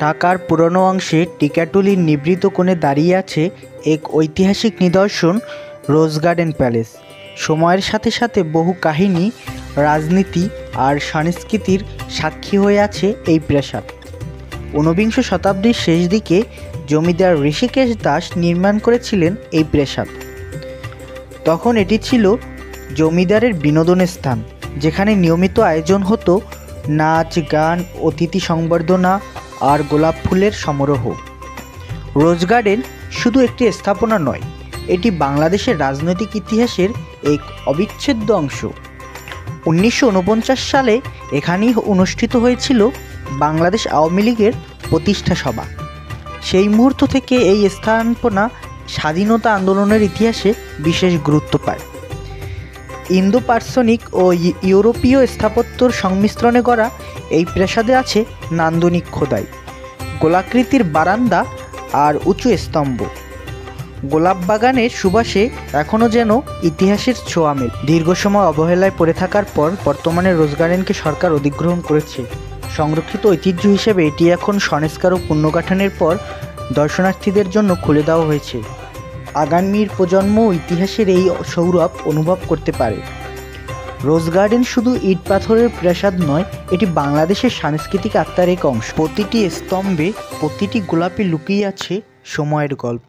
ঢাকার পুরনো অংশে টিকাটুলির নিভৃত কোণে দাঁড়িয়ে আছে এক ঐতিহাসিক নিদর্শন রোজ গার্ডেন প্যালেস। সময়ের সাথে সাথে বহু কাহিনী, রাজনীতি আর সংস্কৃতির সাক্ষী হয়ে আছে এই প্রাসাদ। ঊনবিংশ শতাব্দীর শেষ দিকে জমিদার ঋষিকেশ দাস নির্মাণ করেছিলেন এই প্রাসাদ। তখন এটি ছিল জমিদারের বিনোদনের স্থান, যেখানে নিয়মিত আয়োজন হতো নাচ, গান, অতিথি সংবর্ধনা আর গোলাপ ফুলের সমারোহ। রোজ গার্ডেন শুধু একটি স্থাপনা নয়, এটি বাংলাদেশের রাজনৈতিক ইতিহাসের এক অবিচ্ছেদ্য অংশ। 1949 সালে এখানেই অনুষ্ঠিত হয়েছিল বাংলাদেশ আওয়ামী লীগের প্রতিষ্ঠা সভা। সেই মুহূর্ত থেকে এই স্থাপনা স্বাধীনতা আন্দোলনের ইতিহাসে বিশেষ গুরুত্ব পায়। ইন্দো পার্সনিক ও ইউরোপীয় স্থাপত্যর সংমিশ্রণে গড়া এই প্রাসাদে আছে নান্দনিক খোদাই, গোলাকৃতির বারান্দা আর উঁচু স্তম্ভ। গোলাপ বাগানের সুবাসে এখনও যেন ইতিহাসের ছোঁয়া মেলে। দীর্ঘ সময় অবহেলায় পড়ে থাকার পর বর্তমানে রোজ গার্ডেনকে সরকার অধিগ্রহণ করেছে। সংরক্ষিত ঐতিহ্য হিসেবে এটি এখন সংস্কার ও পুনর্গঠনের পর দর্শনার্থীদের জন্য খুলে দেওয়া হয়েছে। আগামীর প্রজন্ম ইতিহাসের এই সৌরভ অনুভব করতে পারে। রোজ গার্ডেন শুধু ইট পাথরের প্রাসাদ নয়, এটি বাংলাদেশের সাংস্কৃতিক আত্মার এক অংশ। প্রতিটি স্তম্ভে, প্রতিটি গোলাপে লুকিয়ে আছে সময়ের গল্প।